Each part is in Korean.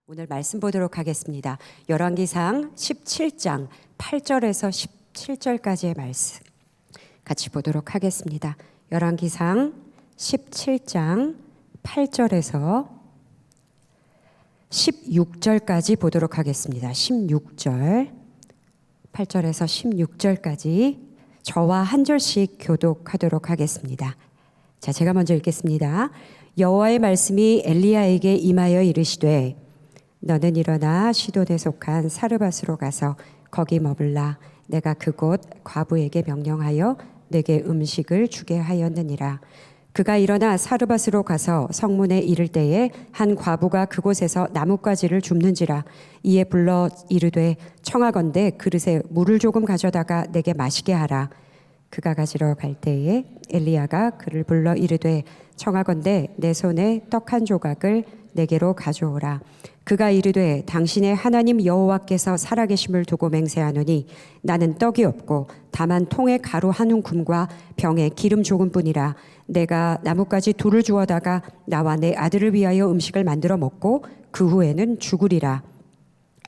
오늘 말씀 보도록 하겠습니다. 열왕기상 17장 8절에서 17절까지의 말씀 같이 보도록 하겠습니다. 열왕기상 17장 8절에서 16절까지 보도록 하겠습니다. 16절 8절에서 16절까지 저와 한 절씩 교독하도록 하겠습니다. 자, 제가 먼저 읽겠습니다. 여호와의 말씀이 엘리야에게 임하여 이르시되 너는 일어나 시돈에 속한 사르밧으로 가서 거기 머물라. 내가 그곳 과부에게 명령하여 내게 음식을 주게 하였느니라. 그가 일어나 사르밧으로 가서 성문에 이를 때에 한 과부가 그곳에서 나뭇가지를 줍는지라. 이에 불러 이르되 청하건대 그릇에 물을 조금 가져다가 내게 마시게 하라. 그가 가지러 갈 때에 엘리야가 그를 불러 이르되 청하건대 내 손에 떡 한 조각을 내게로 가져오라. 그가 이르되 당신의 하나님 여호와께서 살아계심을 두고 맹세하노니 나는 떡이 없고 다만 통에 가루 한 움큼과 병에 기름 조금뿐이라. 내가 나뭇가지 둘을 주워다가 나와 내 아들을 위하여 음식을 만들어 먹고 그 후에는 죽으리라.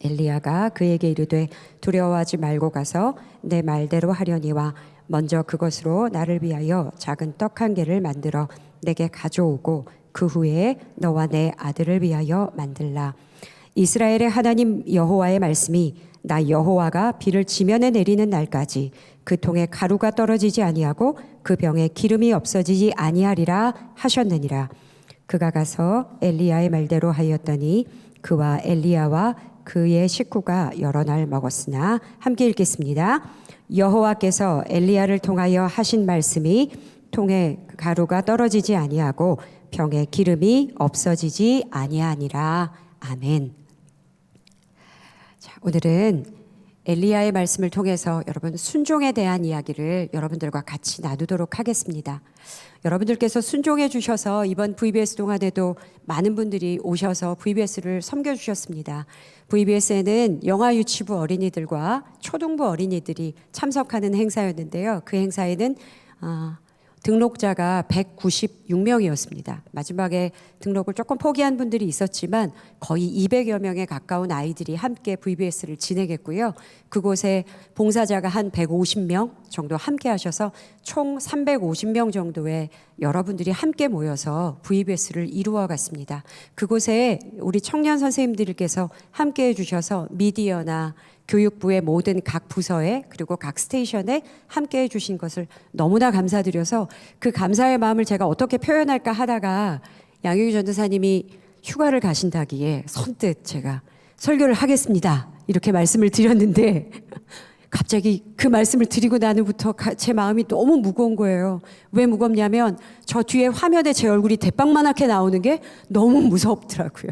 엘리야가 그에게 이르되 두려워하지 말고 가서 내 말대로 하려니와 먼저 그것으로 나를 위하여 작은 떡 한 개를 만들어 내게 가져오고 그 후에 너와 내 아들을 위하여 만들라. 이스라엘의 하나님 여호와의 말씀이 나 여호와가 비를 지면에 내리는 날까지 그 통에 가루가 떨어지지 아니하고 그 병에 기름이 없어지지 아니하리라 하셨느니라. 그가 가서 엘리야의 말대로 하였더니 그와 엘리야와 그의 식구가 여러 날 먹었으나 함께 읽겠습니다. 여호와께서 엘리야를 통하여 하신 말씀이 통에 가루가 떨어지지 아니하고 병에 기름이 없어지지 아니하니라. 아멘. 자, 오늘은 엘리야의 말씀을 통해서 여러분 순종에 대한 이야기를 여러분들과 같이 나누도록 하겠습니다. 여러분들께서 순종해 주셔서 이번 VBS 동안에도 많은 분들이 오셔서 VBS를 섬겨주셨습니다. VBS에는 영아 유치부 어린이들과 초등부 어린이들이 참석하는 행사였는데요. 그 행사에는 등록자가 196명이었습니다. 마지막에 등록을 조금 포기한 분들이 있었지만 거의 200여 명에 가까운 아이들이 함께 VBS를 진행했고요. 그곳에 봉사자가 한 150명 정도 함께 하셔서 총 350명 정도의 여러분들이 함께 모여서 VBS를 이루어 갔습니다. 그곳에 우리 청년 선생님들께서 함께 해주셔서 미디어나 교육부의 모든 각 부서에 그리고 각 스테이션에 함께 해주신 것을 너무나 감사드려서 그 감사의 마음을 제가 어떻게 표현할까 하다가 양효기 전도사님이 휴가를 가신다기에 선뜻 제가 설교를 하겠습니다 이렇게 말씀을 드렸는데 갑자기 그 말씀을 드리고 나는부터 제 마음이 너무 무거운 거예요. 왜 무겁냐면 저 뒤에 화면에 제 얼굴이 대빵만하게 나오는 게 너무 무섭더라고요.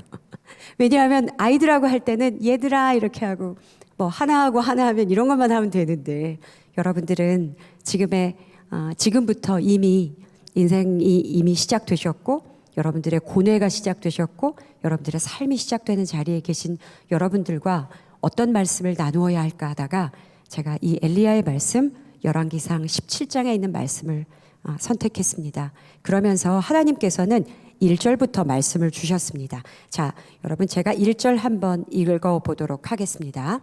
왜냐하면 아이들하고 할 때는 얘들아 이렇게 하고 뭐 하나 하고 하나 하면 이런 것만 하면 되는데 여러분들은 지금부터 이미 인생이 이미 시작되셨고 여러분들의 고뇌가 시작되셨고 여러분들의 삶이 시작되는 자리에 계신 여러분들과 어떤 말씀을 나누어야 할까 하다가 제가 이 엘리야의 말씀 열왕기상 17장에 있는 말씀을 선택했습니다. 그러면서 하나님께서는 1절부터 말씀을 주셨습니다. 자, 여러분 제가 1절 한번 읽어보도록 하겠습니다.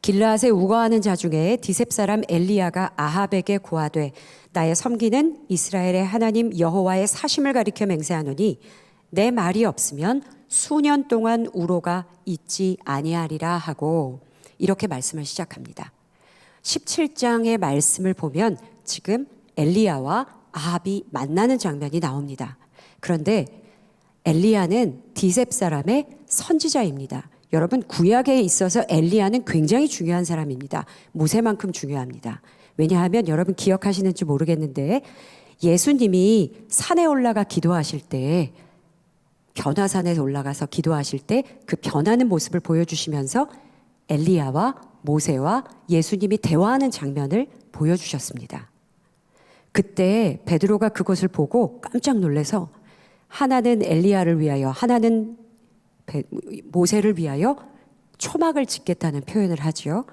길르앗에 우거하는 자 중에 디셉 사람 엘리야가 아합에게 고하되 나의 섬기는 이스라엘의 하나님 여호와의 사심을 가리켜 맹세하노니 내 말이 없으면 수년 동안 우로가 있지 아니하리라 하고 이렇게 말씀을 시작합니다. 17장의 말씀을 보면 지금 엘리야와 아합이 만나는 장면이 나옵니다. 그런데 엘리야는 디셉 사람의 선지자입니다. 여러분 구약에 있어서 엘리야는 굉장히 중요한 사람입니다. 모세만큼 중요합니다. 왜냐하면 여러분 기억하시는지 모르겠는데 예수님이 산에 올라가 기도하실 때 변화산에 올라가서 기도하실 때 그 변하는 모습을 보여주시면서 엘리야와 모세와 예수님이 대화하는 장면을 보여주셨습니다. 그때 베드로가 그것을 보고 깜짝 놀라서 하나는 엘리야를 위하여 하나는 모세를 위하여 초막을 짓겠다는 표현을 하지요.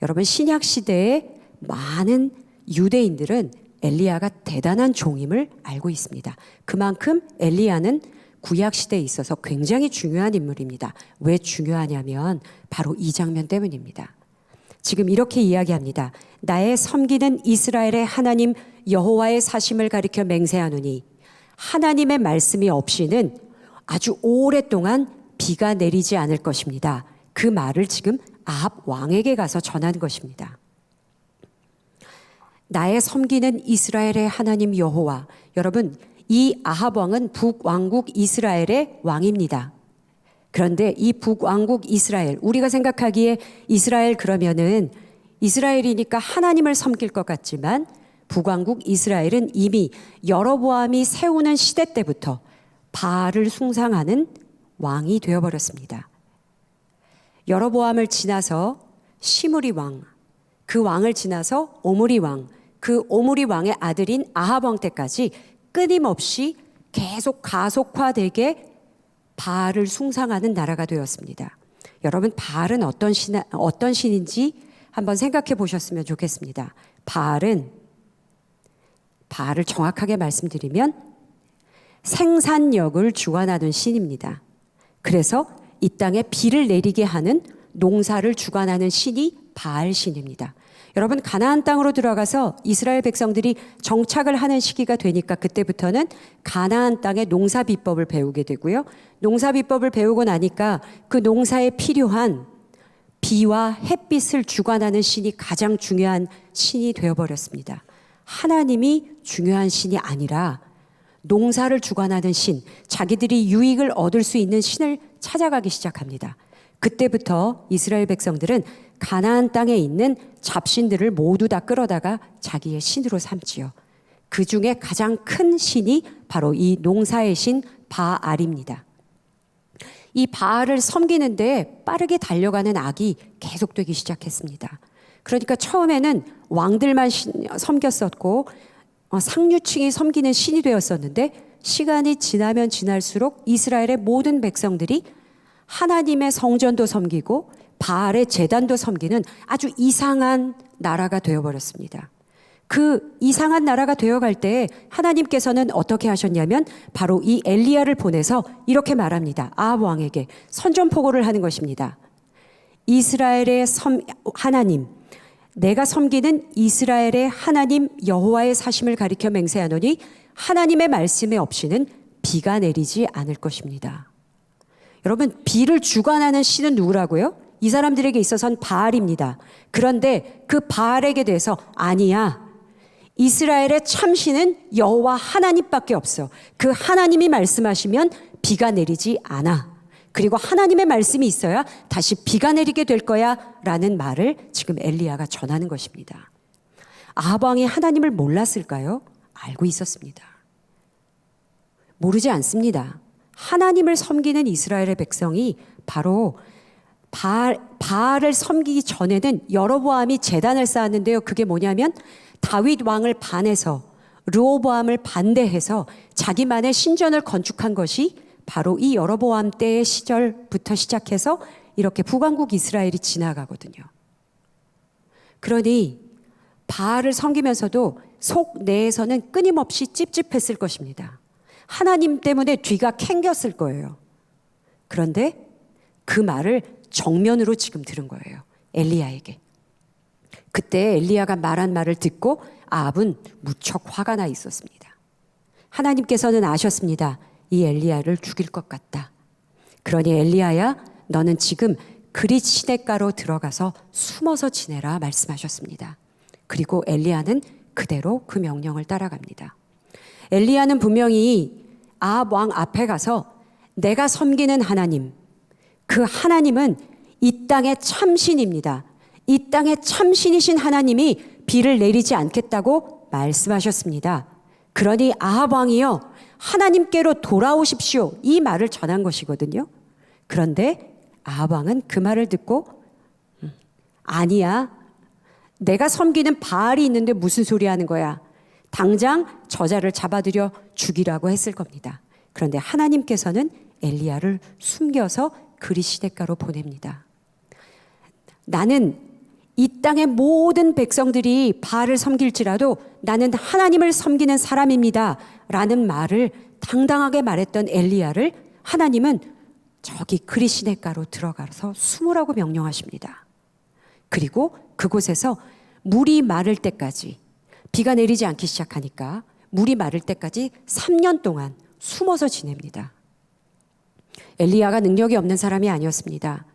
여러분 신약 시대에 많은 유대인들은 엘리야가 대단한 종임을 알고 있습니다. 그만큼 엘리야는 구약 시대에 있어서 굉장히 중요한 인물입니다. 왜 중요하냐면 바로 이 장면 때문입니다. 지금 이렇게 이야기합니다. 나의 섬기는 이스라엘의 하나님 여호와의 사심을 가리켜 맹세하노니 하나님의 말씀이 없이는 아주 오랫동안 비가 내리지 않을 것입니다. 그 말을 지금 아합 왕에게 가서 전한 것입니다. 나의 섬기는 이스라엘의 하나님 여호와. 여러분, 이 아합 왕은 북왕국 이스라엘의 왕입니다. 그런데 이 북왕국 이스라엘, 우리가 생각하기에 이스라엘 그러면은 이스라엘이니까 하나님을 섬길 것 같지만 북왕국 이스라엘은 이미 여로보암이 세우는 시대 때부터 바알을 숭상하는 왕이 되어버렸습니다. 여로보암을 지나서 시므리 왕, 그 왕을 지나서 오므리 왕, 그 오므리 왕의 아들인 아합 왕 때까지 끊임없이 계속 가속화되게 바알을 숭상하는 나라가 되었습니다. 여러분, 바알은 어떤 신인지 한번 생각해 보셨으면 좋겠습니다. 바알을 정확하게 말씀드리면 생산력을 주관하는 신입니다. 그래서 이 땅에 비를 내리게 하는 농사를 주관하는 신이 바알 신입니다. 여러분, 가나안 땅으로 들어가서 이스라엘 백성들이 정착을 하는 시기가 되니까 그때부터는 가나안 땅의 농사 비법을 배우게 되고요. 농사 비법을 배우고 나니까 그 농사에 필요한 비와 햇빛을 주관하는 신이 가장 중요한 신이 되어버렸습니다. 하나님이 중요한 신이 아니라 농사를 주관하는 신, 자기들이 유익을 얻을 수 있는 신을 찾아가기 시작합니다. 그때부터 이스라엘 백성들은 가나안 땅에 있는 잡신들을 모두 다 끌어다가 자기의 신으로 삼지요. 그 중에 가장 큰 신이 바로 이 농사의 신 바알입니다. 이 바알을 섬기는데 빠르게 달려가는 악이 계속되기 시작했습니다. 그러니까 처음에는 왕들만 섬겼었고 상류층이 섬기는 신이 되었었는데 시간이 지나면 지날수록 이스라엘의 모든 백성들이 하나님의 성전도 섬기고 바알의 제단도 섬기는 아주 이상한 나라가 되어버렸습니다. 그 이상한 나라가 되어갈 때 하나님께서는 어떻게 하셨냐면 바로 이 엘리야를 보내서 이렇게 말합니다. 아합 왕에게 선전포고를 하는 것입니다. 이스라엘의 하나님, 내가 섬기는 이스라엘의 하나님 여호와의 사심을 가리켜 맹세하노니 하나님의 말씀에 없이는 비가 내리지 않을 것입니다. 여러분, 비를 주관하는 신은 누구라고요? 이 사람들에게 있어서는 바알입니다. 그런데 그 바알에게 대해서 아니야. 이스라엘의 참신은 여호와 하나님밖에 없어. 그 하나님이 말씀하시면 비가 내리지 않아. 그리고 하나님의 말씀이 있어야 다시 비가 내리게 될 거야 라는 말을 지금 엘리야가 전하는 것입니다. 아합 왕이 하나님을 몰랐을까요? 알고 있었습니다. 모르지 않습니다. 하나님을 섬기는 이스라엘의 백성이 바로 바알을 섬기기 전에는 여로보암이 제단을 쌓았는데요. 그게 뭐냐면 다윗 왕을 반해서 르호보암을 반대해서 자기만의 신전을 건축한 것이 바로 이 여로보암 때의 시절부터 시작해서 이렇게 북왕국 이스라엘이 지나가거든요. 그러니 바알을 섬기면서도 속 내에서는 끊임없이 찝찝했을 것입니다. 하나님 때문에 뒤가 캥겼을 거예요. 그런데 그 말을 정면으로 지금 들은 거예요. 엘리야에게. 그때 엘리야가 말한 말을 듣고 아합은 무척 화가 나 있었습니다. 하나님께서는 아셨습니다. 이 엘리야를 죽일 것 같다. 그러니 엘리야야, 너는 지금 그릿 시냇가로 들어가서 숨어서 지내라 말씀하셨습니다. 그리고 엘리야는 그대로 그 명령을 따라갑니다. 엘리야는 분명히 아합 왕 앞에 가서 내가 섬기는 하나님, 그 하나님은 이 땅의 참신입니다. 이 땅의 참신이신 하나님이 비를 내리지 않겠다고 말씀하셨습니다. 그러니 아합 왕이여, 하나님께로 돌아오십시오. 이 말을 전한 것이거든요. 그런데 아합 왕은 그 말을 듣고 아니야. 내가 섬기는 바알이 있는데 무슨 소리 하는 거야. 당장 저자를 잡아들여 죽이라고 했을 겁니다. 그런데 하나님께서는 엘리야를 숨겨서 그릿 시냇가로 보냅니다. 나는 이 땅의 모든 백성들이 바알을 섬길지라도 나는 하나님을 섬기는 사람입니다 라는 말을 당당하게 말했던 엘리야를 하나님은 저기 그리시네가로 들어가서 숨으라고 명령하십니다. 그리고 그곳에서 물이 마를 때까지, 비가 내리지 않기 시작하니까 물이 마를 때까지 3년 동안 숨어서 지냅니다. 엘리야가 능력이 없는 사람이 아니었습니다.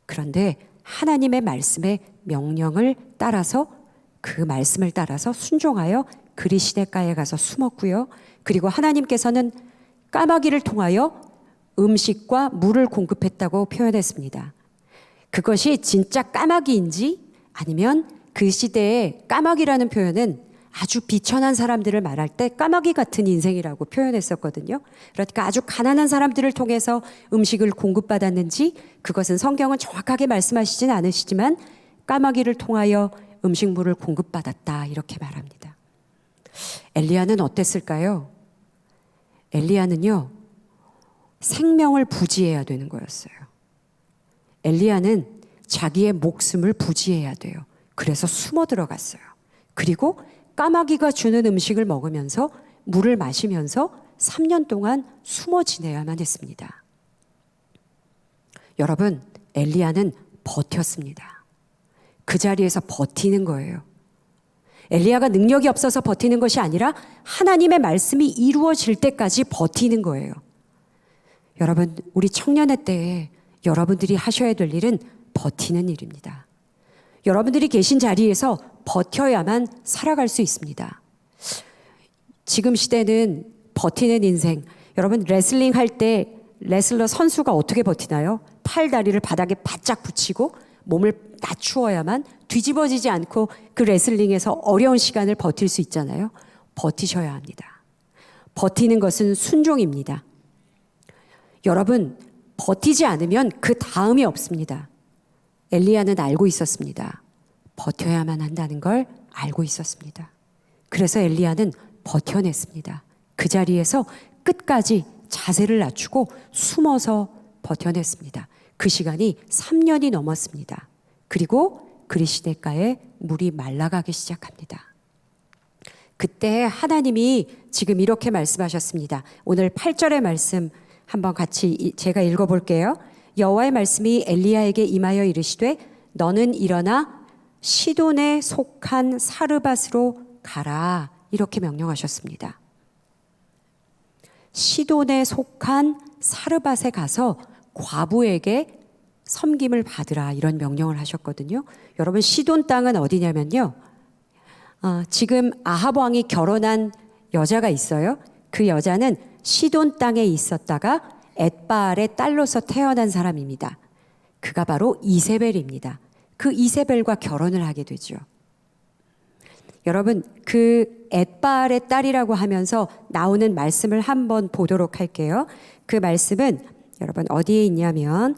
그런데 하나님의 말씀에 명령을 따라서, 그 말씀을 따라서 순종하여 그리시네가에 가서 숨었고요. 그리고 하나님께서는 까마귀를 통하여 음식과 물을 공급했다고 표현했습니다. 그것이 진짜 까마귀인지 아니면 그 시대에 까마귀라는 표현은 아주 비천한 사람들을 말할 때 까마귀 같은 인생이라고 표현했었거든요. 그러니까 아주 가난한 사람들을 통해서 음식을 공급받았는지 그것은 성경은 정확하게 말씀하시진 않으시지만 까마귀를 통하여 음식물을 공급받았다 이렇게 말합니다. 엘리야는 어땠을까요? 엘리야는요, 생명을 부지해야 되는 거였어요. 엘리야는 자기의 목숨을 부지해야 돼요. 그래서 숨어 들어갔어요. 그리고 까마귀가 주는 음식을 먹으면서 물을 마시면서 3년 동안 숨어 지내야만 했습니다. 여러분, 엘리야는 버텼습니다. 그 자리에서 버티는 거예요. 엘리야가 능력이 없어서 버티는 것이 아니라 하나님의 말씀이 이루어질 때까지 버티는 거예요. 여러분, 우리 청년의 때에 여러분들이 하셔야 될 일은 버티는 일입니다. 여러분들이 계신 자리에서 버텨야만 살아갈 수 있습니다. 지금 시대는 버티는 인생. 여러분, 레슬링 할 때 레슬러 선수가 어떻게 버티나요? 팔 다리를 바닥에 바짝 붙이고 몸을 낮추어야만 뒤집어지지 않고 그 레슬링에서 어려운 시간을 버틸 수 있잖아요. 버티셔야 합니다. 버티는 것은 순종입니다. 여러분, 버티지 않으면 그 다음이 없습니다. 엘리야는 알고 있었습니다. 버텨야만 한다는 걸 알고 있었습니다. 그래서 엘리야는 버텨냈습니다. 그 자리에서 끝까지 자세를 낮추고 숨어서 버텨냈습니다. 그 시간이 3년이 넘었습니다. 그리고 그리시네가에 물이 말라가기 시작합니다. 그때 하나님이 지금 이렇게 말씀하셨습니다. 오늘 8절의 말씀 한번 같이 제가 읽어볼게요. 여호와의 말씀이 엘리야에게 임하여 이르시되 너는 일어나 시돈에 속한 사르밧으로 가라 이렇게 명령하셨습니다. 시돈에 속한 사르밧에 가서 과부에게 섬김을 받으라 이런 명령을 하셨거든요. 여러분, 시돈 땅은 어디냐면요, 지금 아합 왕이 결혼한 여자가 있어요. 그 여자는 시돈 땅에 있었다가 엣바알의 딸로서 태어난 사람입니다. 그가 바로 이세벨입니다. 그 이세벨과 결혼을 하게 되죠. 여러분, 그 엣바알의 딸이라고 하면서 나오는 말씀을 한번 보도록 할게요. 그 말씀은 여러분 어디에 있냐면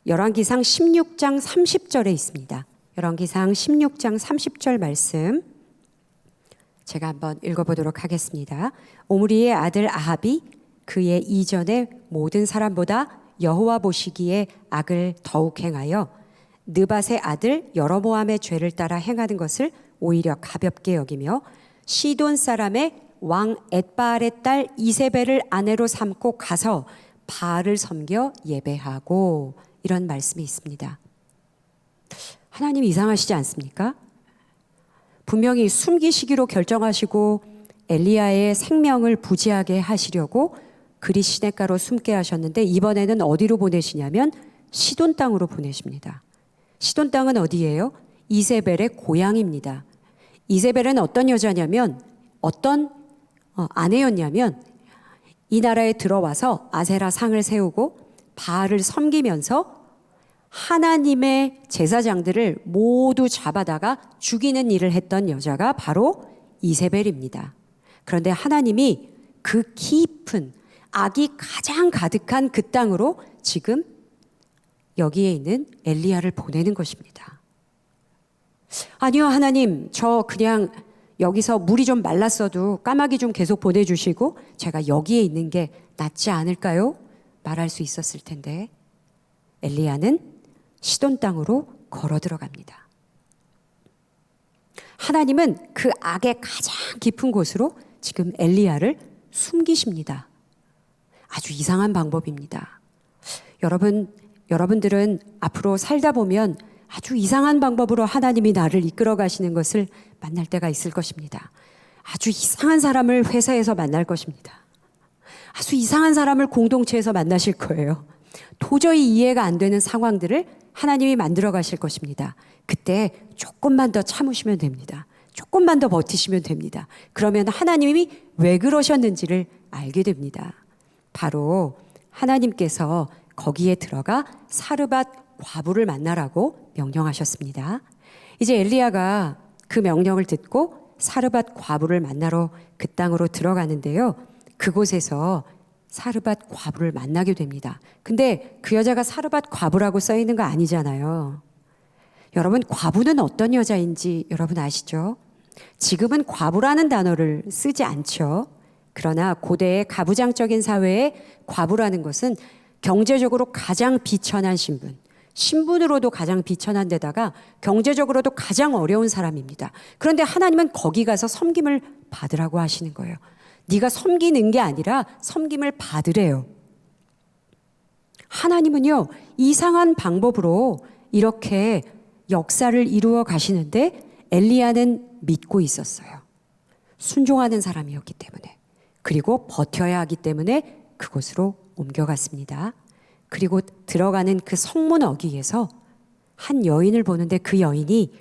열왕기상 16장 30절에 있습니다. 열왕기상 16장 30절 말씀 제가 한번 읽어보도록 하겠습니다. 오므리의 아들 아합이 그의 이전의 모든 사람보다 여호와 보시기에 악을 더욱 행하여 느밧의 아들 여로보암의 죄를 따라 행하는 것을 오히려 가볍게 여기며 시돈 사람의 왕 엣바알의 딸 이세벨을 아내로 삼고 가서 바알을 섬겨 예배하고 이런 말씀이 있습니다. 하나님 이상하시지 않습니까? 분명히 숨기시기로 결정하시고 엘리야의 생명을 부지하게 하시려고 그리시네가로 숨게 하셨는데 이번에는 어디로 보내시냐면 시돈 땅으로 보내십니다. 시돈 땅은 어디예요? 이세벨의 고향입니다. 이세벨은 어떤 여자냐면 어떤 아내였냐면 이 나라에 들어와서 아세라 상을 세우고 바알을 섬기면서 하나님의 제사장들을 모두 잡아다가 죽이는 일을 했던 여자가 바로 이세벨입니다. 그런데 하나님이 그 깊은 악이 가장 가득한 그 땅으로 지금 여기에 있는 엘리야를 보내는 것입니다. 아니요, 하나님, 저 그냥 여기서 물이 좀 말랐어도 까마귀 좀 계속 보내주시고 제가 여기에 있는 게 낫지 않을까요? 말할 수 있었을 텐데 엘리야는 시돈 땅으로 걸어 들어갑니다. 하나님은 그 악의 가장 깊은 곳으로 지금 엘리야를 숨기십니다. 아주 이상한 방법입니다. 여러분들은 앞으로 살다 보면 아주 이상한 방법으로 하나님이 나를 이끌어 가시는 것을 만날 때가 있을 것입니다. 아주 이상한 사람을 회사에서 만날 것입니다. 아주 이상한 사람을 공동체에서 만나실 거예요. 도저히 이해가 안 되는 상황들을 하나님이 만들어 가실 것입니다. 그때 조금만 더 참으시면 됩니다. 조금만 더 버티시면 됩니다. 그러면 하나님이 왜 그러셨는지를 알게 됩니다. 바로 하나님께서 거기에 들어가 사르밧 과부를 만나라고 명령하셨습니다. 이제 엘리야가 그 명령을 듣고 사르밧 과부를 만나러 그 땅으로 들어가는데요. 그곳에서 사르밧 과부를 만나게 됩니다. 근데 그 여자가 사르밧 과부라고 써 있는 거 아니잖아요. 여러분, 과부는 어떤 여자인지 여러분 아시죠? 지금은 과부라는 단어를 쓰지 않죠. 그러나 고대의 가부장적인 사회에 과부라는 것은 경제적으로 가장 비천한 신분으로도 가장 비천한 데다가 경제적으로도 가장 어려운 사람입니다. 그런데 하나님은 거기 가서 섬김을 받으라고 하시는 거예요. 네가 섬기는 게 아니라 섬김을 받으래요. 하나님은요, 이상한 방법으로 이렇게 역사를 이루어 가시는데 엘리야는 믿고 있었어요. 순종하는 사람이었기 때문에. 그리고 버텨야 하기 때문에 그곳으로 옮겨갔습니다. 그리고 들어가는 그 성문 어귀에서 한 여인을 보는데 그 여인이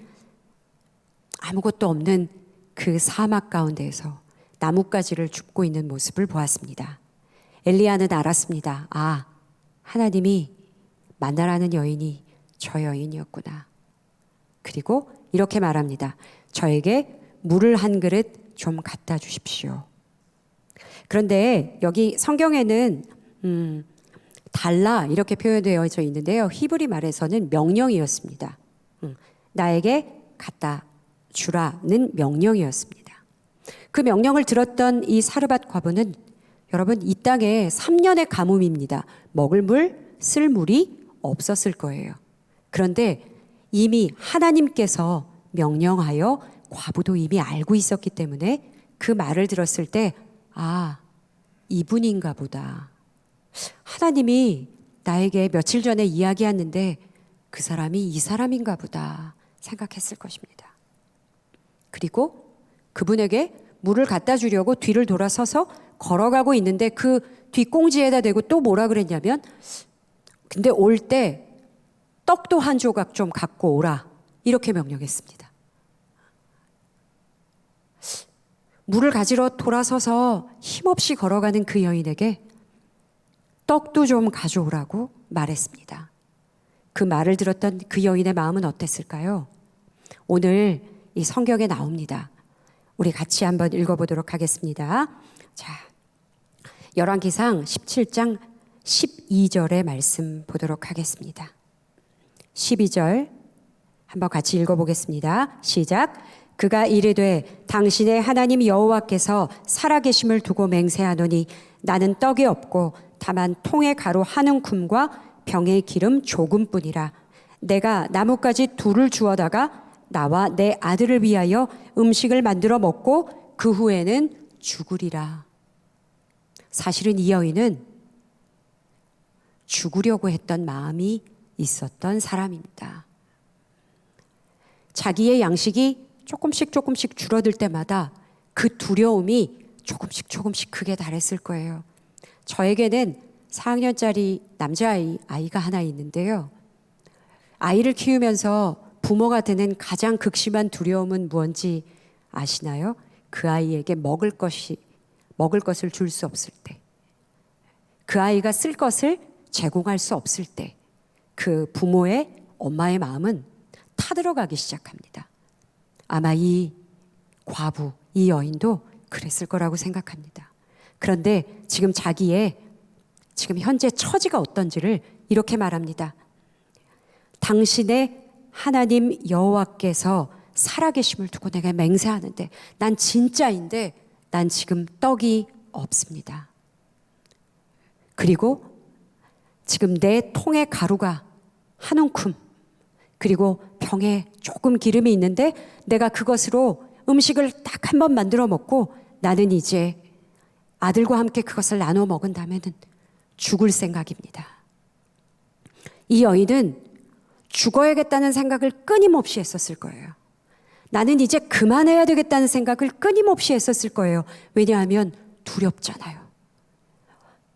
아무것도 없는 그 사막 가운데에서 나뭇가지를 줍고 있는 모습을 보았습니다. 엘리야는 알았습니다. 아, 하나님이 만나라는 여인이 저 여인이었구나. 그리고 이렇게 말합니다. 저에게 물을 한 그릇 좀 갖다 주십시오. 그런데 여기 성경에는 달라 이렇게 표현되어 있는데요. 히브리 말에서는 명령이었습니다. 나에게 갖다 주라는 명령이었습니다. 그 명령을 들었던 이 사르밧 과부는 여러분 이 땅에 3년의 가뭄입니다. 먹을 물, 쓸 물이 없었을 거예요. 그런데 이미 하나님께서 명령하여 과부도 이미 알고 있었기 때문에 그 말을 들었을 때 아, 이분인가 보다. 하나님이 나에게 며칠 전에 이야기했는데 그 사람이 이 사람인가 보다 생각했을 것입니다. 그리고 그분에게 물을 갖다 주려고 뒤를 돌아서서 걸어가고 있는데 그 뒷꽁지에다 대고 또 뭐라 그랬냐면 근데 올 때 떡도 한 조각 좀 갖고 오라 이렇게 명령했습니다. 물을 가지러 돌아서서 힘없이 걸어가는 그 여인에게 떡도 좀 가져오라고 말했습니다. 그 말을 들었던 그 여인의 마음은 어땠을까요? 오늘 이 성경에 나옵니다. 우리 같이 한번 읽어보도록 하겠습니다. 자, 열왕기상 17장 12절의 말씀 보도록 하겠습니다. 12절 한번 같이 읽어보겠습니다. 시작. 그가 이르되 당신의 하나님 여호와께서 살아계심을 두고 맹세하노니 나는 떡이 없고 다만 통의 가루 한 움큼과 병의 기름 조금뿐이라. 내가 나뭇가지 둘을 주워다가 나와 내 아들을 위하여 음식을 만들어 먹고 그 후에는 죽으리라. 사실은 이 여인은 죽으려고 했던 마음이 있었던 사람입니다. 자기의 양식이 조금씩 줄어들 때마다 그 두려움이 조금씩 크게 달했을 거예요. 저에게는 4학년짜리 아이가 하나 있는데요. 아이를 키우면서 부모가 드는 가장 극심한 두려움은 뭔지 아시나요? 그 아이에게 먹을 것을 줄 수 없을 때, 그 아이가 쓸 것을 제공할 수 없을 때, 그 부모의 엄마의 마음은 타들어가기 시작합니다. 아마 이 과부, 이 여인도 그랬을 거라고 생각합니다. 그런데 지금 지금 현재 처지가 어떤지를 이렇게 말합니다. 당신의 하나님 여호와께서 살아계심을 두고 내가 맹세하는데 난 진짜인데 난 지금 떡이 없습니다. 그리고 지금 내 통에 가루가 한 움큼 그리고 병에 조금 기름이 있는데 내가 그것으로 음식을 딱 한 번 만들어 먹고 나는 이제 아들과 함께 그것을 나눠 먹은다면은 죽을 생각입니다. 이 여인은 죽어야겠다는 생각을 끊임없이 했었을 거예요. 나는 이제 그만해야 되겠다는 생각을 끊임없이 했었을 거예요. 왜냐하면 두렵잖아요.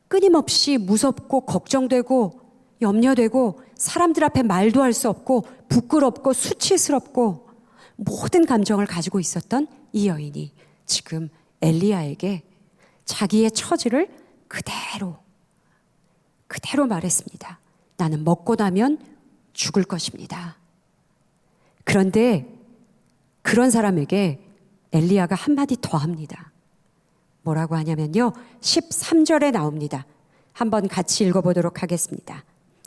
끊임없이 무섭고 걱정되고 염려되고 사람들 앞에 말도 할 수 없고 부끄럽고 수치스럽고 모든 감정을 가지고 있었던 이 여인이 지금 엘리야에게 자기의 처지를 그대로 말했습니다. 나는 먹고 나면 죽을 것입니다. 그런데 그런 사람에게 엘리야가 한마디 더 합니다. 뭐라고 하냐면요, 13절에 나옵니다. 한번 같이 읽어보도록 하겠습니다.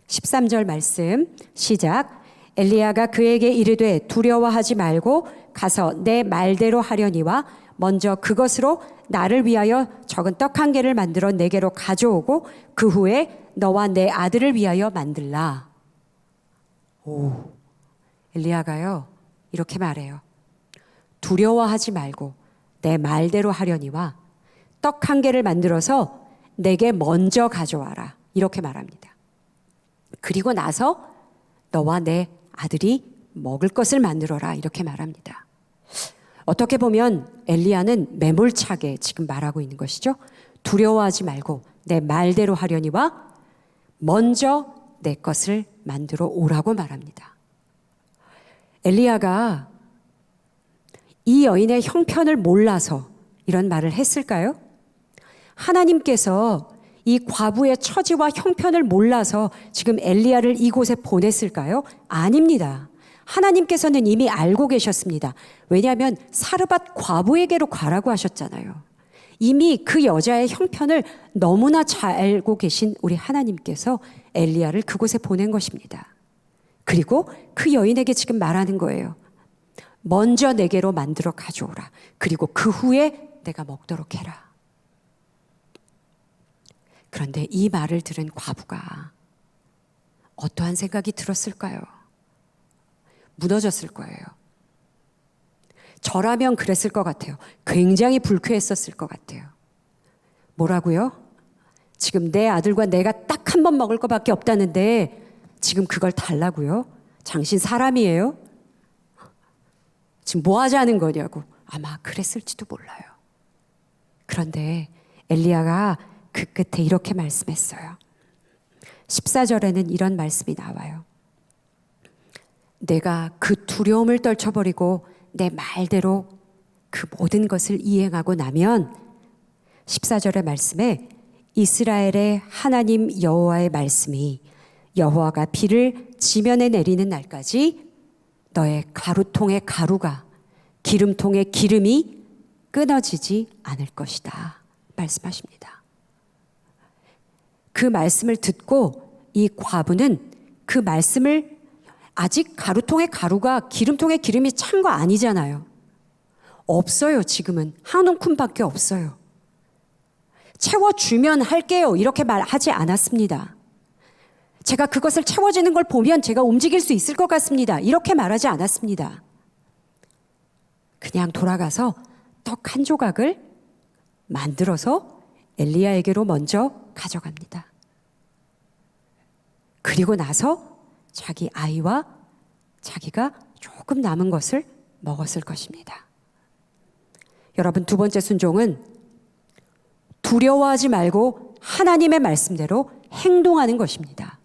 13절 말씀 시작. 엘리야가 그에게 이르되 두려워하지 말고 가서 내 말대로 하려니와 먼저 그것으로 나를 위하여 적은 떡 한 개를 만들어 내게로 가져오고 그 후에 너와 내 아들을 위하여 만들라. 엘리야가요 이렇게 말해요. 두려워하지 말고 내 말대로 하려니와 떡 한 개를 만들어서 내게 먼저 가져와라. 이렇게 말합니다. 그리고 나서 너와 내 아들이 먹을 것을 만들어라. 이렇게 말합니다. 어떻게 보면 엘리야는 매몰차게 지금 말하고 있는 것이죠. 두려워하지 말고 내 말대로 하려니와 먼저 내 것을 만들어 오라고 말합니다. 엘리야가 이 여인의 형편을 몰라서 이런 말을 했을까요? 하나님께서 이 과부의 처지와 형편을 몰라서 지금 엘리야를 이곳에 보냈을까요? 아닙니다. 하나님께서는 이미 알고 계셨습니다. 왜냐하면 사르밧 과부에게로 가라고 하셨잖아요. 이미 그 여자의 형편을 너무나 잘 알고 계신 우리 하나님께서 엘리야를 그곳에 보낸 것입니다. 그리고 그 여인에게 지금 말하는 거예요. 먼저 내게로 만들어 가져오라. 그리고 그 후에 내가 먹도록 해라. 그런데 이 말을 들은 과부가 어떠한 생각이 들었을까요? 무너졌을 거예요. 저라면 그랬을 것 같아요. 굉장히 불쾌했었을 것 같아요. 뭐라고요? 지금 내 아들과 내가 딱 한 번 먹을 것밖에 없다는데 지금 그걸 달라고요? 당신 사람이에요? 지금 뭐 하자는 거냐고. 아마 그랬을지도 몰라요. 그런데 엘리야가 그 끝에 이렇게 말씀했어요. 14절에는 이런 말씀이 나와요. 내가 그 두려움을 떨쳐버리고 내 말대로 그 모든 것을 이행하고 나면 14절의 말씀에 이스라엘의 하나님 여호와의 말씀이 여호와가 비를 지면에 내리는 날까지 너의 가루통의 가루가 기름통의 기름이 끊어지지 않을 것이다 말씀하십니다. 그 말씀을 듣고 이 과부는 그 말씀을 아직 가루통의 가루가 기름통의 기름이 찬 거 아니잖아요. 없어요. 지금은 한 움큼밖에 없어요. 채워주면 할게요. 이렇게 말하지 않았습니다. 제가 그것을 채워지는 걸 보면 제가 움직일 수 있을 것 같습니다. 이렇게 말하지 않았습니다. 그냥 돌아가서 떡 한 조각을 만들어서 엘리야에게로 먼저 가져갑니다. 그리고 나서 자기 아이와 자기가 조금 남은 것을 먹었을 것입니다. 여러분, 두 번째 순종은 두려워하지 말고 하나님의 말씀대로 행동하는 것입니다.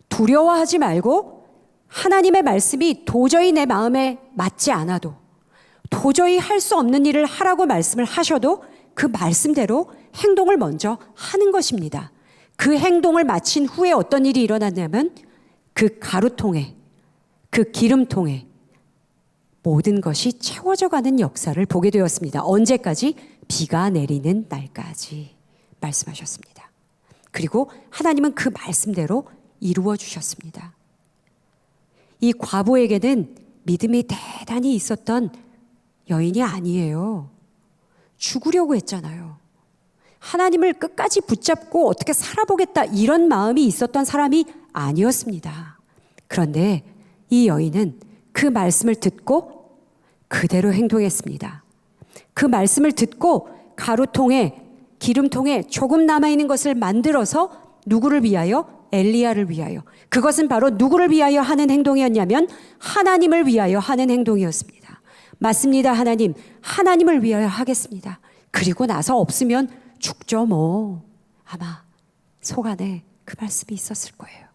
두려워하지 말고 하나님의 말씀이 도저히 내 마음에 맞지 않아도 도저히 할 수 없는 일을 하라고 말씀을 하셔도 그 말씀대로 행동을 먼저 하는 것입니다. 그 행동을 마친 후에 어떤 일이 일어났냐면 그 가루통에 그 기름통에 모든 것이 채워져 가는 역사를 보게 되었습니다. 언제까지? 비가 내리는 날까지 말씀하셨습니다. 그리고 하나님은 그 말씀대로 이루어 주셨습니다. 이 과부에게는 믿음이 대단히 있었던 여인이 아니에요. 죽으려고 했잖아요. 하나님을 끝까지 붙잡고 어떻게 살아보겠다 이런 마음이 있었던 사람이 아니었습니다. 그런데 이 여인은 그 말씀을 듣고 그대로 행동했습니다. 그 말씀을 듣고 가루통에 기름통에 조금 남아있는 것을 만들어서 누구를 위하여? 엘리야를 위하여. 그것은 바로 누구를 위하여 하는 행동이었냐면 하나님을 위하여 하는 행동이었습니다. 맞습니다. 하나님을 위하여 하겠습니다. 그리고 나서 없으면 죽죠 뭐. 아마 속 안에 그 말씀이 있었을 거예요.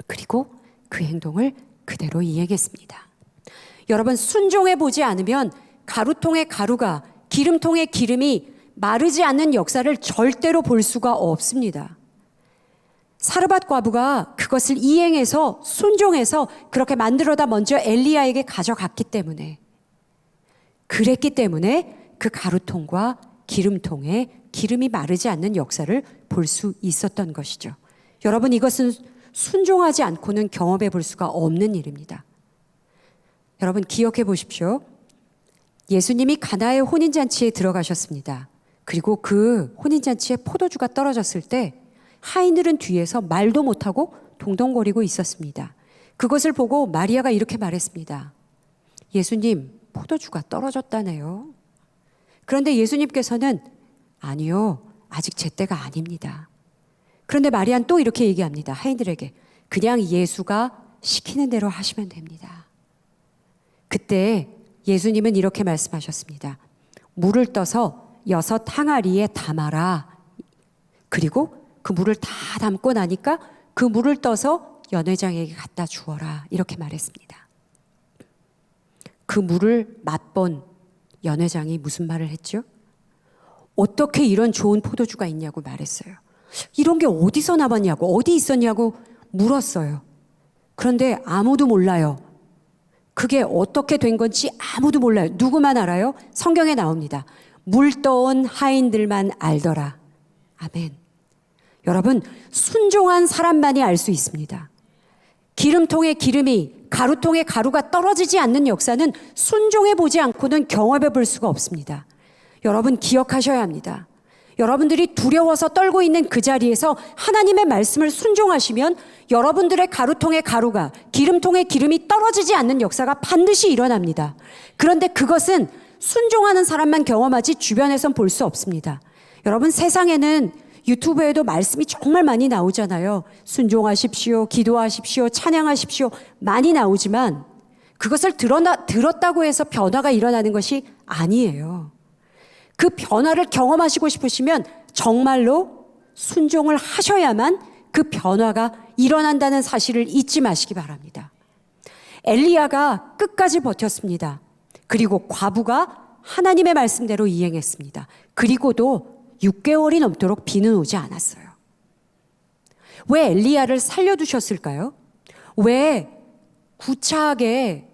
그리고 그 행동을 그대로 이행했습니다. 여러분, 순종해 보지 않으면 가루통의 가루가, 기름통의 기름이 마르지 않는 역사를 절대로 볼 수가 없습니다. 사르밧 과부가 그것을 이행해서 순종해서 그렇게 만들어다 먼저 엘리야에게 가져갔기 때문에, 그랬기 때문에 그 가루통과 기름통에 기름이 마르지 않는 역사를 볼 수 있었던 것이죠. 여러분, 이것은 순종하지 않고는 경험해 볼 수가 없는 일입니다. 여러분, 기억해 보십시오. 예수님이 가나의 혼인잔치에 들어가셨습니다. 그리고 그 혼인잔치에 포도주가 떨어졌을 때 하인들은 뒤에서 말도 못하고 동동거리고 있었습니다. 그것을 보고 마리아가 이렇게 말했습니다. 예수님, 포도주가 떨어졌다네요. 그런데 예수님께서는 아니요, 아직 제 때가 아닙니다. 그런데 마리아는 또 이렇게 얘기합니다. 하인들에게 그냥 예수가 시키는 대로 하시면 됩니다. 그때 예수님은 이렇게 말씀하셨습니다. 물을 떠서 6 항아리에 담아라. 그리고 그 물을 다 담고 나니까 그 물을 떠서 연회장에게 갖다 주어라. 이렇게 말했습니다. 그 물을 맛본 연회장이 무슨 말을 했죠? 어떻게 이런 좋은 포도주가 있냐고 말했어요. 이런 게 어디서 나왔냐고, 어디 있었냐고 물었어요. 그런데 아무도 몰라요. 그게 어떻게 된 건지 아무도 몰라요. 누구만 알아요? 성경에 나옵니다. 물 떠온 하인들만 알더라. 아멘. 여러분, 순종한 사람만이 알 수 있습니다. 기름통의 기름이, 가루통의 가루가 떨어지지 않는 역사는 순종해 보지 않고는 경험해 볼 수가 없습니다. 여러분, 기억하셔야 합니다. 여러분들이 두려워서 떨고 있는 그 자리에서 하나님의 말씀을 순종하시면 여러분들의 가루통의 가루가, 기름통의 기름이 떨어지지 않는 역사가 반드시 일어납니다. 그런데 그것은 순종하는 사람만 경험하지 주변에선 볼 수 없습니다. 여러분, 세상에는 유튜브에도 말씀이 정말 많이 나오잖아요. 순종하십시오, 기도하십시오, 찬양하십시오, 많이 나오지만 그것을 들었다고 해서 변화가 일어나는 것이 아니에요. 그 변화를 경험하시고 싶으시면 정말로 순종을 하셔야만 그 변화가 일어난다는 사실을 잊지 마시기 바랍니다. 엘리야가 끝까지 버텼습니다. 그리고 과부가 하나님의 말씀대로 이행했습니다. 그리고도 6개월이 넘도록 비는 오지 않았어요. 왜 엘리야를 살려두셨을까요? 왜 구차하게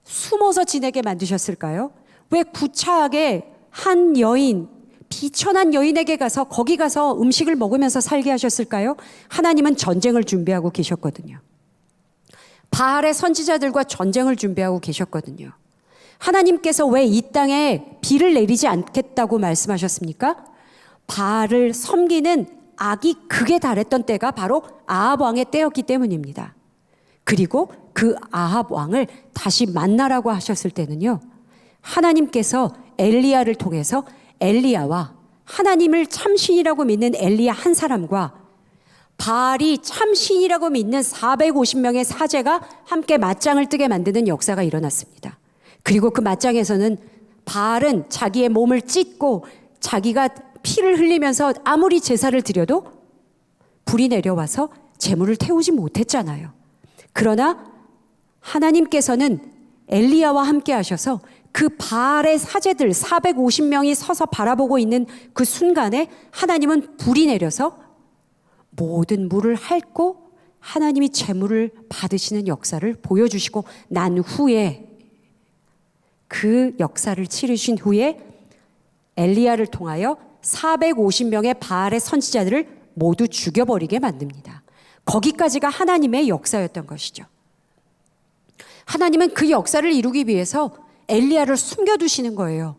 숨어서 지내게 만드셨을까요? 왜 구차하게 한 여인, 비천한 여인에게 가서 거기 가서 음식을 먹으면서 살게 하셨을까요? 하나님은 전쟁을 준비하고 계셨거든요. 바알의 선지자들과 전쟁을 준비하고 계셨거든요. 하나님께서 왜 이 땅에 비를 내리지 않겠다고 말씀하셨습니까? 바알을 섬기는 악이 극에 달했던 때가 바로 아합 왕의 때였기 때문입니다. 그리고 그 아합 왕을 다시 만나라고 하셨을 때는요, 하나님께서 엘리야를 통해서 엘리야와 하나님을 참신이라고 믿는 엘리야 한 사람과 바알이 참신이라고 믿는 450명의 사제가 함께 맞짱을 뜨게 만드는 역사가 일어났습니다. 그리고 그 맞짱에서는 바알은 자기의 몸을 찢고 자기가 피를 흘리면서 아무리 제사를 드려도 불이 내려와서 제물을 태우지 못했잖아요. 그러나 하나님께서는 엘리야와 함께 하셔서 그 바알의 사제들 450명이 서서 바라보고 있는 그 순간에 하나님은 불이 내려서 모든 물을 핥고 하나님이 제물을 받으시는 역사를 보여주시고 난 후에, 그 역사를 치르신 후에 엘리야를 통하여 450명의 바알의 선지자들을 모두 죽여버리게 만듭니다. 거기까지가 하나님의 역사였던 것이죠. 하나님은 그 역사를 이루기 위해서 엘리야를 숨겨두시는 거예요.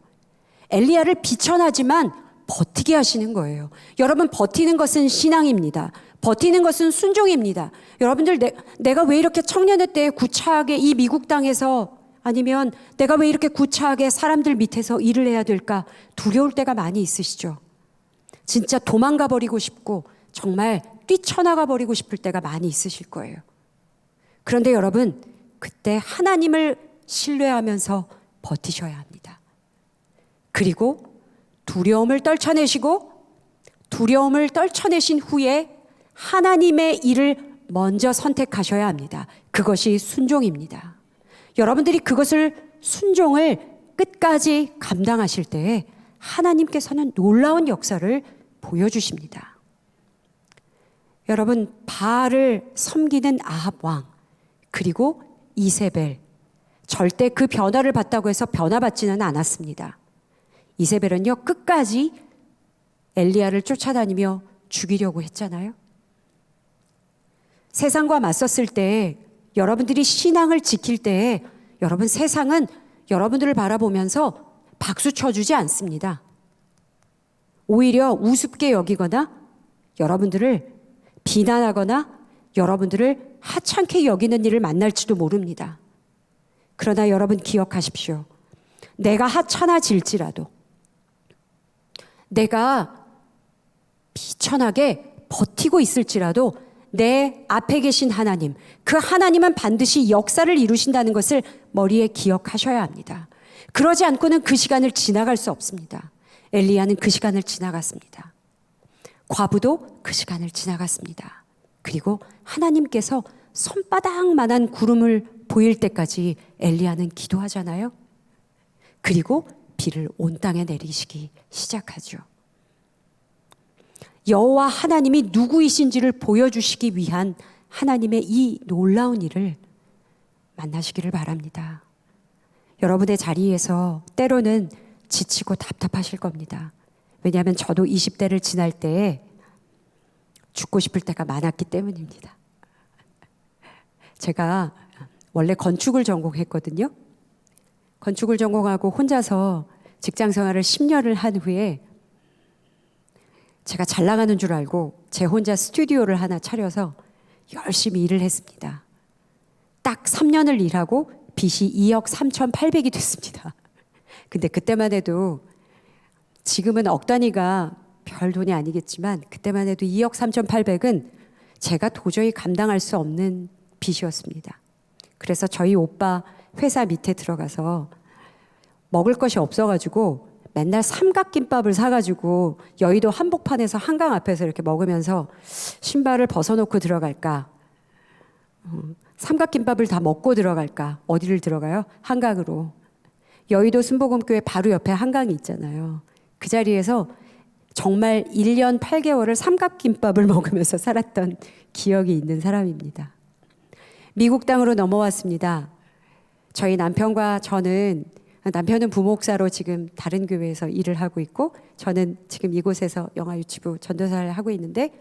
엘리야를 비천하지만 버티게 하시는 거예요. 여러분, 버티는 것은 신앙입니다. 버티는 것은 순종입니다. 여러분들, 내가 왜 이렇게 청년의 때에 구차하게 이 미국 땅에서, 아니면 내가 왜 이렇게 구차하게 사람들 밑에서 일을 해야 될까 두려울 때가 많이 있으시죠. 진짜 도망가 버리고 싶고 정말 뛰쳐나가 버리고 싶을 때가 많이 있으실 거예요. 그런데 여러분, 그때 하나님을 신뢰하면서 버티셔야 합니다. 그리고 두려움을 떨쳐내시고, 두려움을 떨쳐내신 후에 하나님의 일을 먼저 선택하셔야 합니다. 그것이 순종입니다. 여러분들이 그것을 순종을 끝까지 감당하실 때에 하나님께서는 놀라운 역사를 보여주십니다. 여러분, 바알을 섬기는 아합 왕, 그리고 이세벨, 절대 그 변화를 받다고 해서 변화받지는 않았습니다. 이세벨은요, 끝까지 엘리야를 쫓아다니며 죽이려고 했잖아요. 세상과 맞섰을 때, 여러분들이 신앙을 지킬 때에 여러분, 세상은 여러분들을 바라보면서 박수 쳐주지 않습니다. 오히려 우습게 여기거나 여러분들을 비난하거나 여러분들을 하찮게 여기는 일을 만날지도 모릅니다. 그러나 여러분 기억하십시오. 내가 하찮아질지라도, 내가 비천하게 버티고 있을지라도 내 앞에 계신 하나님, 그 하나님은 반드시 역사를 이루신다는 것을 머리에 기억하셔야 합니다. 그러지 않고는 그 시간을 지나갈 수 없습니다. 엘리야는 그 시간을 지나갔습니다. 과부도 그 시간을 지나갔습니다. 그리고 하나님께서 손바닥만한 구름을 보일 때까지 엘리야는 기도하잖아요. 그리고 비를 온 땅에 내리시기 시작하죠. 여호와 하나님이 누구이신지를 보여주시기 위한 하나님의 이 놀라운 일을 만나시기를 바랍니다. 여러분의 자리에서 때로는 지치고 답답하실 겁니다. 왜냐하면 저도 20대를 지날 때에 죽고 싶을 때가 많았기 때문입니다. 제가 원래 건축을 전공했거든요. 건축을 전공하고 혼자서 직장 생활을 10년을 한 후에 제가 잘 나가는 줄 알고 제 혼자 스튜디오를 하나 차려서 열심히 일을 했습니다. 딱 3년을 일하고 빚이 2억 3,800이 됐습니다. 근데 그때만 해도, 지금은 억 단위가 별 돈이 아니겠지만 그때만 해도 2억 3,800은 제가 도저히 감당할 수 없는 빚이었습니다. 그래서 저희 오빠 회사 밑에 들어가서 먹을 것이 없어가지고 맨날 삼각김밥을 사가지고 여의도 한복판에서 한강 앞에서 이렇게 먹으면서 신발을 벗어놓고 들어갈까, 삼각김밥을 다 먹고 들어갈까, 어디를 들어가요? 한강으로. 여의도 순복음교회 바로 옆에 한강이 있잖아요. 그 자리에서 정말 1년 8개월을 삼각김밥을 먹으면서 살았던 기억이 있는 사람입니다. 미국 땅으로 넘어왔습니다. 저희 남편과 저는, 남편은 부목사로 지금 다른 교회에서 일을 하고 있고, 저는 지금 이곳에서 영화유치부 전도사를 하고 있는데,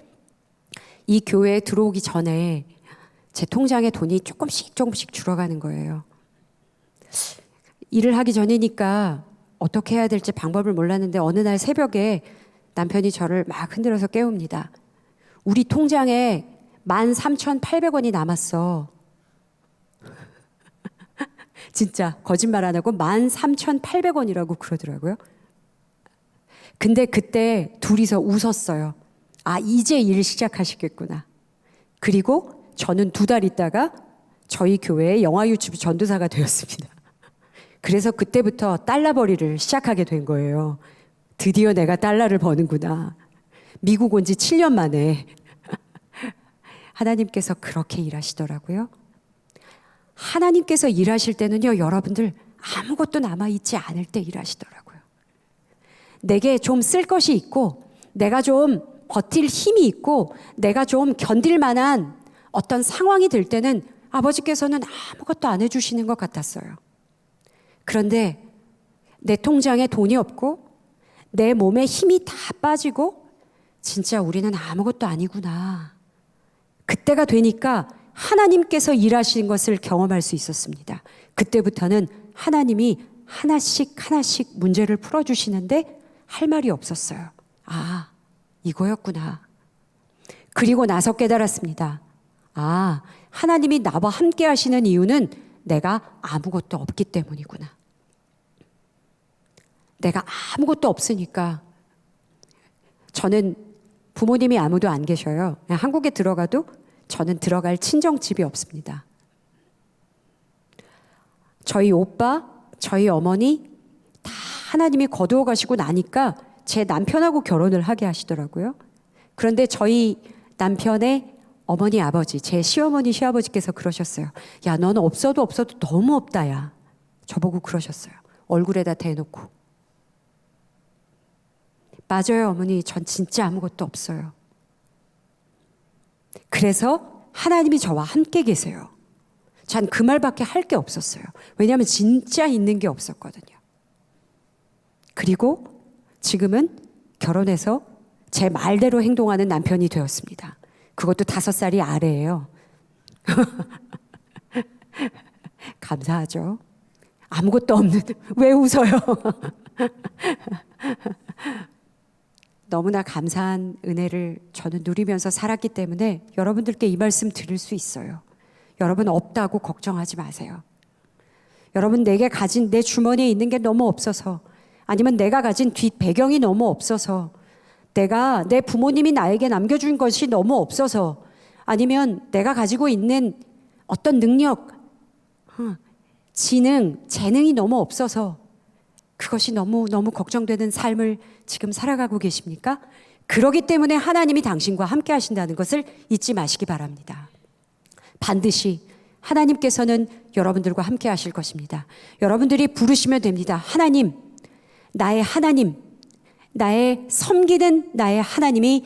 이 교회에 들어오기 전에 제 통장에 돈이 조금씩 줄어가는 거예요. 일을 하기 전이니까 어떻게 해야 될지 방법을 몰랐는데 어느 날 새벽에 남편이 저를 막 흔들어서 깨웁니다. 우리 통장에 13,800원이 남았어. 진짜 거짓말 안 하고 13,800원이라고 그러더라고요. 근데 그때 둘이서 웃었어요. 아, 이제 일 시작하시겠구나. 그리고 저는 2달 있다가 저희 교회의 영화유치부 전도사가 되었습니다. 그래서 그때부터 달러벌이를 시작하게 된 거예요. 드디어 내가 달러를 버는구나. 미국 온 지 7년 만에. 하나님께서 그렇게 일하시더라고요. 하나님께서 일하실 때는요, 여러분들 아무것도 남아있지 않을 때 일하시더라고요. 내게 좀 쓸 것이 있고, 내가 좀 버틸 힘이 있고, 내가 좀 견딜 만한 어떤 상황이 될 때는 아버지께서는 아무것도 안 해주시는 것 같았어요. 그런데 내 통장에 돈이 없고 내 몸에 힘이 다 빠지고 진짜 우리는 아무것도 아니구나. 그때가 되니까 하나님께서 일하시는 것을 경험할 수 있었습니다. 그때부터는 하나님이 하나씩 문제를 풀어주시는데 할 말이 없었어요. 아, 이거였구나. 그리고 나서 깨달았습니다. 아, 하나님이 나와 함께 하시는 이유는 내가 아무것도 없기 때문이구나. 내가 아무것도 없으니까, 저는 부모님이 아무도 안 계셔요. 한국에 들어가도 저는 들어갈 친정집이 없습니다. 저희 오빠, 저희 어머니 다 하나님이 거두어 가시고 나니까 제 남편하고 결혼을 하게 하시더라고요. 그런데 저희 남편의 어머니, 아버지, 제 시어머니, 시아버지께서 그러셨어요. 야, 너는 없어도 너무 없다, 야. 저보고 그러셨어요. 얼굴에다 대놓고. 맞아요, 어머니. 전 진짜 아무것도 없어요. 그래서 하나님이 저와 함께 계세요. 전 그 말밖에 할 게 없었어요. 왜냐하면 진짜 있는 게 없었거든요. 그리고 지금은 결혼해서 제 말대로 행동하는 남편이 되었습니다. 그것도 5살이 아래예요. 감사하죠. 아무것도 없는, 왜 웃어요? 너무나 감사한 은혜를 저는 누리면서 살았기 때문에 여러분들께 이 말씀 드릴 수 있어요. 여러분 없다고 걱정하지 마세요. 여러분 내게 가진 내 주머니에 있는 게 너무 없어서, 아니면 내가 가진 뒷 배경이 너무 없어서, 내가 내 부모님이 나에게 남겨준 것이 너무 없어서, 아니면 내가 가지고 있는 어떤 능력, 지능, 재능이 너무 없어서 그것이 너무 걱정되는 삶을 지금 살아가고 계십니까? 그러기 때문에 하나님이 당신과 함께 하신다는 것을 잊지 마시기 바랍니다. 반드시 하나님께서는 여러분들과 함께 하실 것입니다. 여러분들이 부르시면 됩니다. 하나님, 나의 하나님, 나의 섬기는 나의 하나님이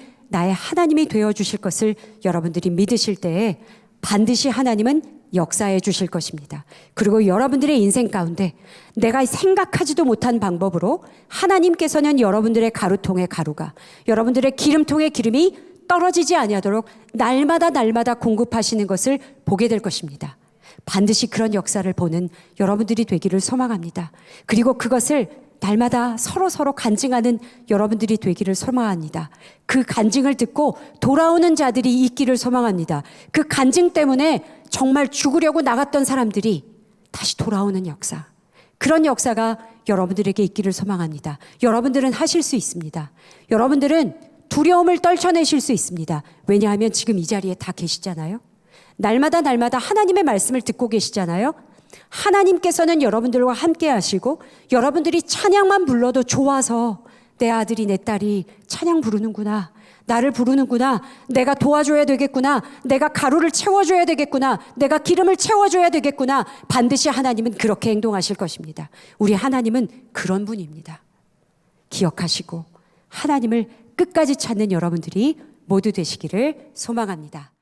되어주실 것을 여러분들이 믿으실 때에 반드시 하나님은 역사해 주실 것입니다. 그리고 여러분들의 인생 가운데 내가 생각하지도 못한 방법으로 하나님께서는 여러분들의 가루통의 가루가, 여러분들의 기름통의 기름이 떨어지지 아니하도록 날마다 공급하시는 것을 보게 될 것입니다. 반드시 그런 역사를 보는 여러분들이 되기를 소망합니다. 그리고 그것을 날마다 서로 간증하는 여러분들이 되기를 소망합니다. 그 간증을 듣고 돌아오는 자들이 있기를 소망합니다. 그 간증 때문에 정말 죽으려고 나갔던 사람들이 다시 돌아오는 역사, 그런 역사가 여러분들에게 있기를 소망합니다. 여러분들은 하실 수 있습니다. 여러분들은 두려움을 떨쳐내실 수 있습니다. 왜냐하면 지금 이 자리에 다 계시잖아요. 날마다 하나님의 말씀을 듣고 계시잖아요. 하나님께서는 여러분들과 함께 하시고, 여러분들이 찬양만 불러도 좋아서 내 아들이 내 딸이 찬양 부르는구나, 나를 부르는구나, 내가 도와줘야 되겠구나, 내가 가루를 채워줘야 되겠구나, 내가 기름을 채워줘야 되겠구나, 반드시 하나님은 그렇게 행동하실 것입니다. 우리 하나님은 그런 분입니다. 기억하시고 하나님을 끝까지 찾는 여러분들이 모두 되시기를 소망합니다.